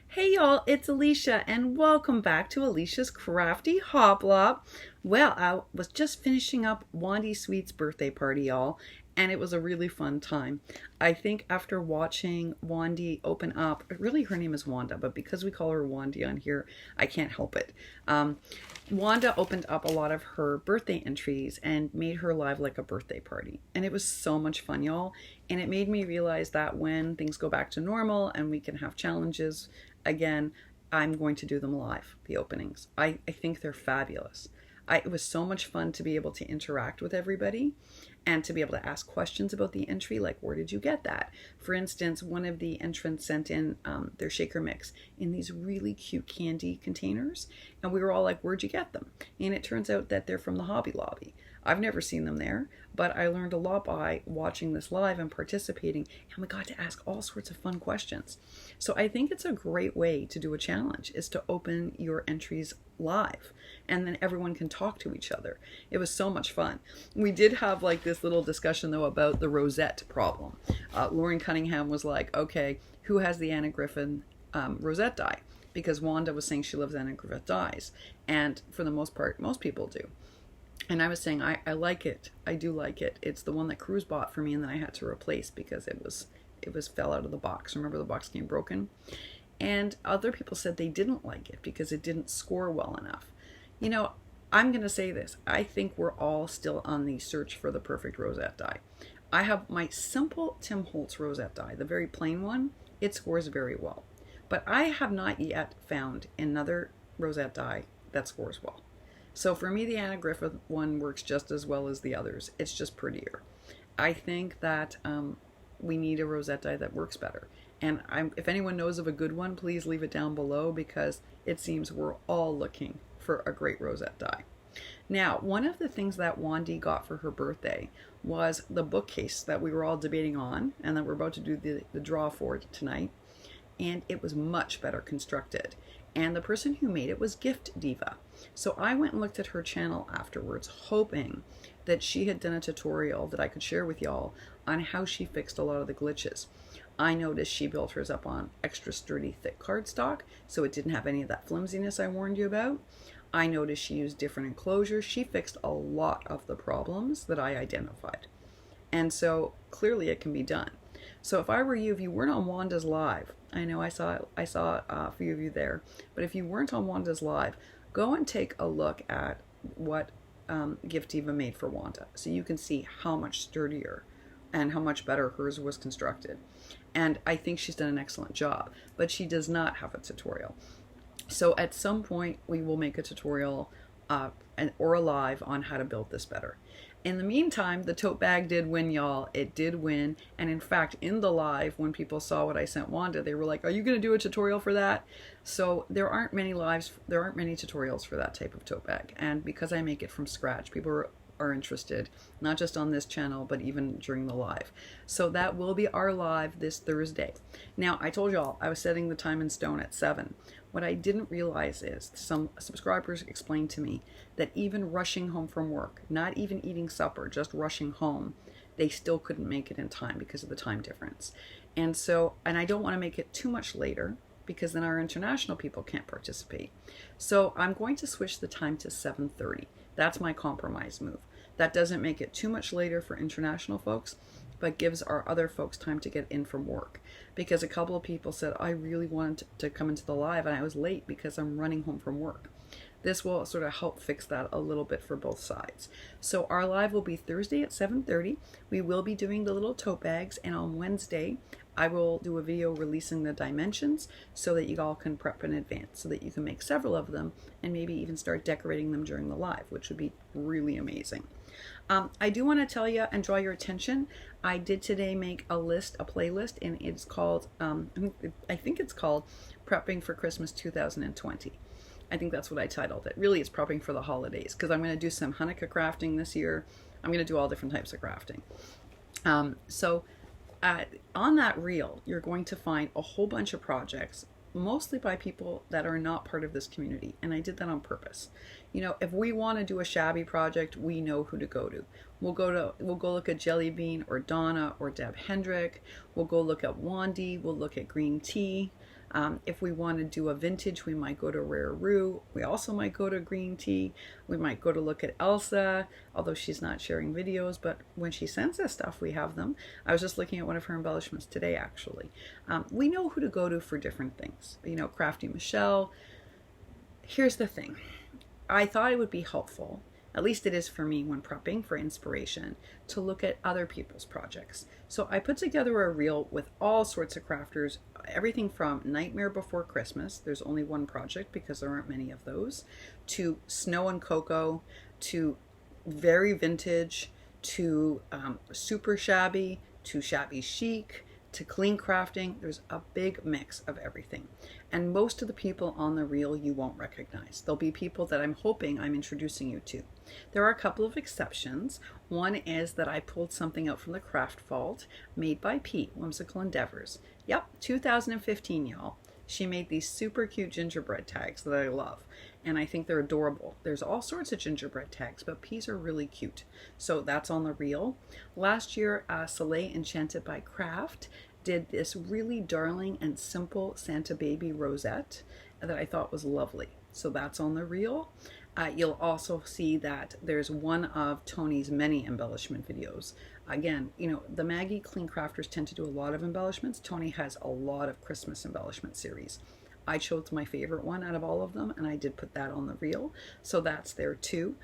Hey y'all, it's Elisha and welcome back to Elisha's Crafty Hoplop. Well, I was just finishing up Wandy Sweet's birthday party, y'all, and it was a really fun time. I think after watching Wandy open up, really her name is Wanda, but because we call her Wandy on here, I can't help it. Wanda opened up a lot of her birthday entries and made her live like a birthday party. And it was so much fun, y'all. And it made me realize that when things go back to normal and we can have challenges again, I'm going to do them live, the openings. I think they're fabulous. It was so much fun to be able to interact with everybody and to be able to ask questions about the entry, like, where did you get that? For instance, one of the entrants sent in their shaker mix in these really cute candy containers, and we were all like, where'd you get them? And it turns out that they're from the Hobby Lobby. I've never seen them there, but I learned a lot by watching this live and participating, and we got to ask all sorts of fun questions. So I think it's a great way to do a challenge, is to open your entries live, and then everyone can talk to each other. It was so much fun. We did have like this little discussion though about the rosette problem. Lauren Cunningham was like, okay, who has the Anna Griffin rosette die? Because Wanda was saying she loves Anna Griffin dies, and for the most part, most people do. And I was saying, I like it. I do like it. It's the one that Cruz bought for me and then I had to replace because it was fell out of the box. Remember, the box came broken? And other people said they didn't like it because it didn't score well enough. You know, I'm going to say this. I think we're all still on the search for the perfect rosette die. I have my simple Tim Holtz rosette die, the very plain one. It scores very well. But I have not yet found another rosette die that scores well. So for me, the Anna Griffith one works just as well as the others. It's just prettier. I think that we need a rosette die that works better. And if anyone knows of a good one, please leave it down below because it seems we're all looking for a great rosette die. Now, one of the things that Wandy got for her birthday was the bookcase that we were all debating on and that we're about to do the draw for tonight. And it was much better constructed. And the person who made it was Gift Diva. So I went and looked at her channel afterwards, hoping that she had done a tutorial that I could share with y'all on how she fixed a lot of the glitches. I noticed she built hers up on extra sturdy, thick cardstock, so it didn't have any of that flimsiness I warned you about. I noticed she used different enclosures. She fixed a lot of the problems that I identified. And so clearly it can be done. So if I were you, if you weren't on Wanda's live, I know I saw a few of you there, but if you weren't on Wanda's live, go and take a look at what Gift Diva made for Wanda, so you can see how much sturdier and how much better hers was constructed. And I think she's done an excellent job, but she does not have a tutorial. So at some point we will make a tutorial or a live on how to build this better. In the meantime, the tote bag did win, y'all. It did win. And in fact, in the live, when people saw what I sent Wanda, they were like, are you going to do a tutorial for that? So there aren't many tutorials for that type of tote bag. And because I make it from scratch, people are interested, not just on this channel, but even during the live. So that will be our live this Thursday. Now, I told y'all I was setting the time in stone at 7. What I didn't realize is some subscribers explained to me that even rushing home from work, not even eating supper, just rushing home, they still couldn't make it in time because of the time difference. And I don't want to make it too much later because then our international people can't participate. So I'm going to switch the time to 7:30. That's my compromise move. That doesn't make it too much later for international folks, but gives our other folks time to get in from work. Because a couple of people said, I really wanted to come into the live and I was late because I'm running home from work. This will sort of help fix that a little bit for both sides. So our live will be Thursday at 7:30. We will be doing the little tote bags, and on Wednesday, I will do a video releasing the dimensions so that you all can prep in advance, so that you can make several of them and maybe even start decorating them during the live, which would be really amazing. I do want to tell you and draw your attention. I did today make a playlist, and it's called, I think it's called Prepping for Christmas 2020. I think that's what I titled it. Really, it's prepping for the holidays because I'm going to do some Hanukkah crafting this year. I'm going to do all different types of crafting. On that reel, you're going to find a whole bunch of projects, mostly by people that are not part of this community. And I did that on purpose. You know, if we want to do a shabby project, we know who to go to. We'll go look at Jelly Bean or Donna or Deb Hendrick. We'll go look at Wandy. We'll look at Green Tea. If we want to do a vintage, we might go to Rare Rue. We also might go to Green Tea. We might go to look at Elsa, although she's not sharing videos, but when she sends us stuff, we have them. I was just looking at one of her embellishments today, actually. We know who to go to for different things. You know, Crafty Michelle. Here's the thing. I thought it would be helpful, at least it is for me when prepping for inspiration, to look at other people's projects. So I put together a reel with all sorts of crafters, everything from Nightmare Before Christmas, there's only one project because there aren't many of those, to Snow and Cocoa, to very vintage, to super shabby, to shabby chic, to clean crafting. There's a big mix of everything. And most of the people on the reel you won't recognize. There'll be people that I'm hoping I'm introducing you to. There are a couple of exceptions. One is that I pulled something out from the craft vault made by Pete, Whimsical Endeavors. Yep, 2015, y'all. She made these super cute gingerbread tags that I love, and I think they're adorable. There's all sorts of gingerbread tags, but P's are really cute. So that's on the reel. Last year, Soleil Enchanted by Craft did this really darling and simple Santa Baby rosette that I thought was lovely. So that's on the reel. You'll also see that there's one of Tony's many embellishment videos. Again, you know, the Maggie Clean Crafters tend to do a lot of embellishments. Tony has a lot of Christmas embellishment series. I chose my favorite one out of all of them, and I did put that on the reel. So that's there too.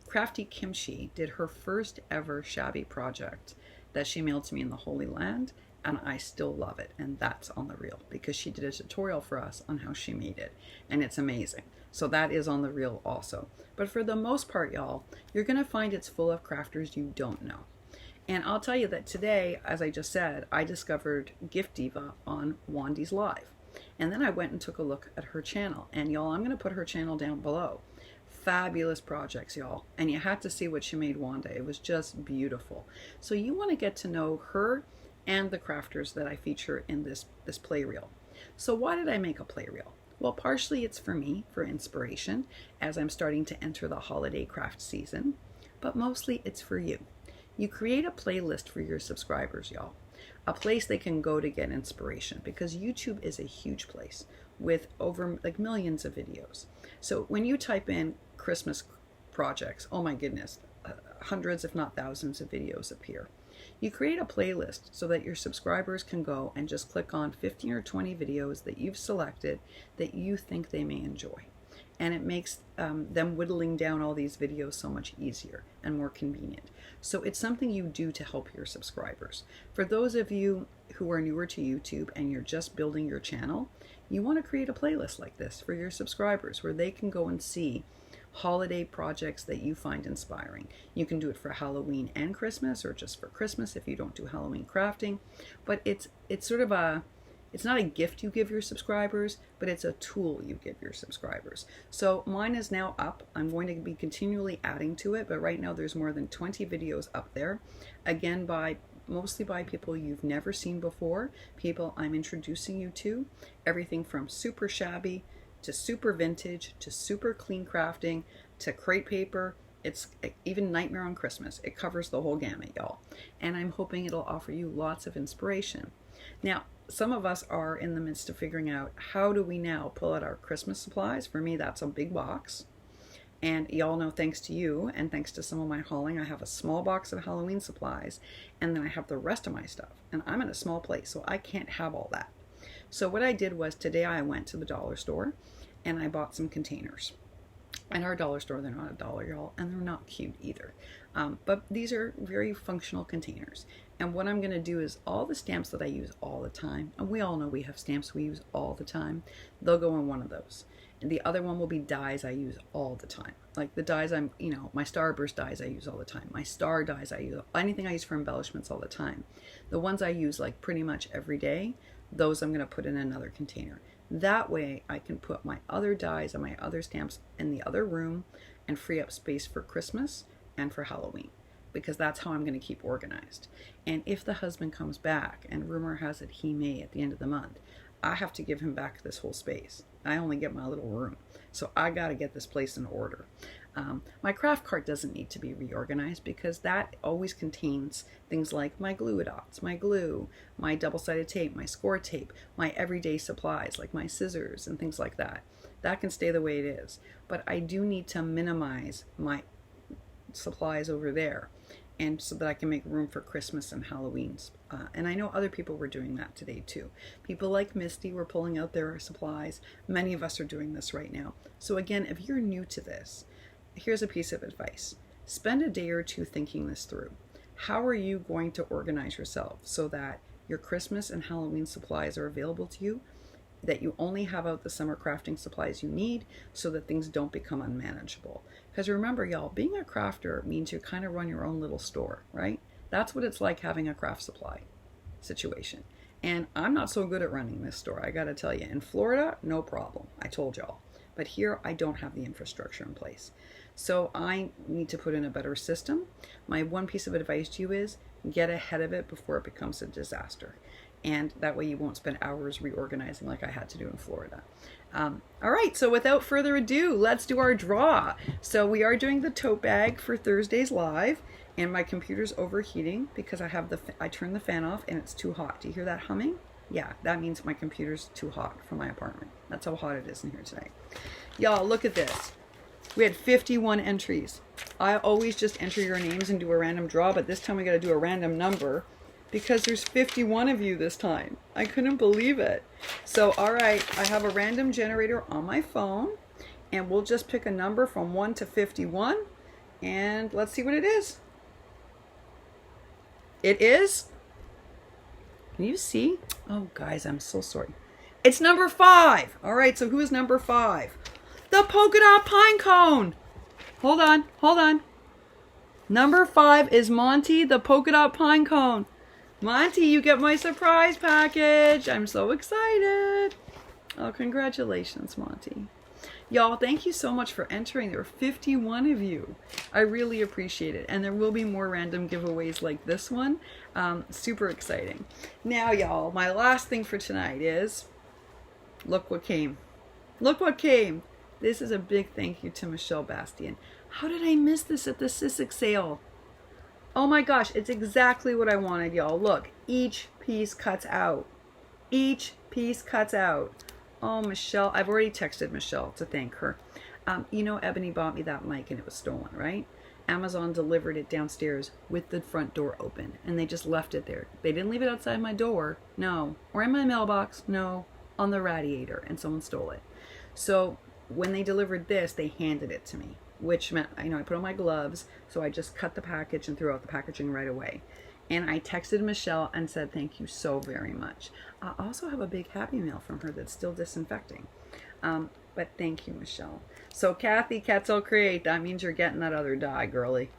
Crafty Kimchi did her first ever shabby project that she mailed to me in the Holy Land, and I still love it, and that's on the reel because she did a tutorial for us on how she made it, and it's amazing. So that is on the reel also. But for the most part, y'all, you're gonna find it's full of crafters you don't know. And I'll tell you that today, as I just said, I discovered Gift Diva on Wandy's Live. And then I went and took a look at her channel. And y'all, I'm gonna put her channel down below. Fabulous projects, y'all. And you had to see what she made one day. It was just beautiful. So you wanna get to know her and the crafters that I feature in this play reel. So why did I make a play reel? Well, partially it's for me, for inspiration, as I'm starting to enter the holiday craft season, but mostly it's for you. You create a playlist for your subscribers, y'all. A place they can go to get inspiration, because YouTube is a huge place with over like millions of videos. So when you type in Christmas projects, oh my goodness, hundreds if not thousands of videos appear. You create a playlist so that your subscribers can go and just click on 15 or 20 videos that you've selected that you think they may enjoy. And it makes them whittling down all these videos so much easier and more convenient. So it's something you do to help your subscribers. For those of you who are newer to YouTube and you're just building your channel, you want to create a playlist like this for your subscribers where they can go and see holiday projects that you find inspiring. You can do it for Halloween and Christmas, or just for Christmas if you don't do Halloween crafting. But it's sort of it's not a gift you give your subscribers, but it's a tool you give your subscribers. So mine is now up. I'm going to be continually adding to it, but right now there's more than 20 videos up there. Again, mostly by people you've never seen before, people I'm introducing you to. Everything from super shabby to super vintage, to super clean crafting, to crepe paper. It's even Nightmare on Christmas. It covers the whole gamut, y'all. And I'm hoping it'll offer you lots of inspiration. Now, some of us are in the midst of figuring out how do we now pull out our Christmas supplies. For me, that's a big box. And y'all know, thanks to you and thanks to some of my hauling, I have a small box of Halloween supplies, and then I have the rest of my stuff. And I'm in a small place, so I can't have all that. So what I did was today I went to the dollar store and I bought some containers. And our dollar store, they're not $1, y'all, and they're not cute either. But these are very functional containers. And what I'm going to do is all the stamps that I use all the time, and we all know we have stamps we use all the time, they'll go in one of those. And the other one will be dies I use all the time. Like the dies my Starburst dies I use all the time. My star dies I use, anything I use for embellishments all the time. The ones I use like pretty much every day, those I'm going to put in another container. That way I can put my other dies and my other stamps in the other room and free up space for Christmas and for Halloween, because that's how I'm going to keep organized. And if the husband comes back, and rumor has it he may at the end of the month, I have to give him back this whole space. I only get my little room. So I got to get this place in order. My craft cart doesn't need to be reorganized because that always contains things like my glue dots, my glue, my double-sided tape, my score tape, my everyday supplies like my scissors and things like that. That can stay the way it is. But I do need to minimize my supplies over there, and so that I can make room for Christmas and Halloween's. And I know other people were doing that today too. People like Misty were pulling out their supplies. Many of us are doing this right now. So again, if you're new to this, here's a piece of advice. Spend a day or two thinking this through. How are you going to organize yourself so that your Christmas and Halloween supplies are available to you, that you only have out the summer crafting supplies you need so that things don't become unmanageable? Because remember, y'all, being a crafter means you kind of run your own little store, right? That's what it's like having a craft supply situation. And I'm not so good at running this store, I gotta tell you. In Florida, no problem, I told y'all. But here, I don't have the infrastructure in place. So I need to put in a better system. My one piece of advice to you is get ahead of it before it becomes a disaster. And that way you won't spend hours reorganizing like I had to do in Florida. All right, so without further ado, let's do our draw. So we are doing the tote bag for Thursday's live, and my computer's overheating because I turned the fan off and it's too hot. Do you hear that humming? Yeah, that means my computer's too hot for my apartment. That's how hot it is in here tonight. Y'all, look at this. We had 51 entries. I always just enter your names and do a random draw, but this time we got to do a random number because there's 51 of you this time. I couldn't believe it. So, all right, I have a random generator on my phone, and we'll just pick a number from 1 to 51, and let's see what it is. It is, can you see? Oh, guys, I'm so sorry. It's number 5. All right, so who is number 5? The polka dot pine cone. Hold on. Number 5 is Monty, the polka dot pine cone. Monty, you get my surprise package. I'm so excited. Oh, congratulations, Monty. Y'all, thank you so much for entering. There were 51 of you. I really appreciate it. And there will be more random giveaways like this one. Super exciting. Now, y'all, my last thing for tonight is, look what came. Look what came. This is a big thank you to Michelle Bastian. How did I miss this at the Sussex sale? Oh my gosh, it's exactly what I wanted, y'all. Look, each piece cuts out. Each piece cuts out. Oh, Michelle, I've already texted Michelle to thank her. You know, Ebony bought me that mic and it was stolen, right? Amazon delivered it downstairs with the front door open, and they just left it there. They didn't leave it outside my door, no. Or in my mailbox, no. On the radiator, and someone stole it. So when they delivered this, they handed it to me, which meant, I put on my gloves, so I just cut the package and threw out the packaging right away. And I texted Michelle and said, thank you so very much. I also have a big Happy Mail from her that's still disinfecting. But thank you, Michelle. So Kathy Ketzel Create, that means you're getting that other die, girly.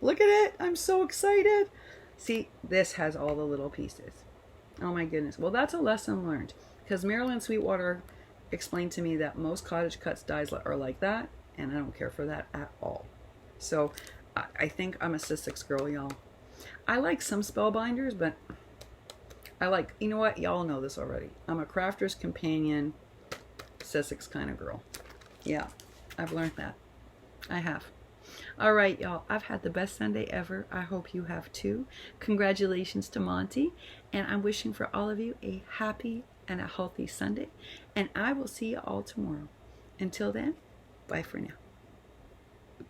Look at it. I'm so excited. See, this has all the little pieces. Oh my goodness. Well, that's a lesson learned. Because Marilyn Sweetwater explained to me that most cottage cuts dies are like that, and I don't care for that at all. So I think I'm a Sussex girl, y'all. I like some spellbinders, but I like, you know what? Y'all know this already. I'm a crafter's companion, Sussex kind of girl. Yeah, I've learned that. I have. All right, y'all. I've had the best Sunday ever. I hope you have too. Congratulations to Monty. And I'm wishing for all of you a happy and a healthy Sunday. And I will see you all tomorrow. Until then, bye for now.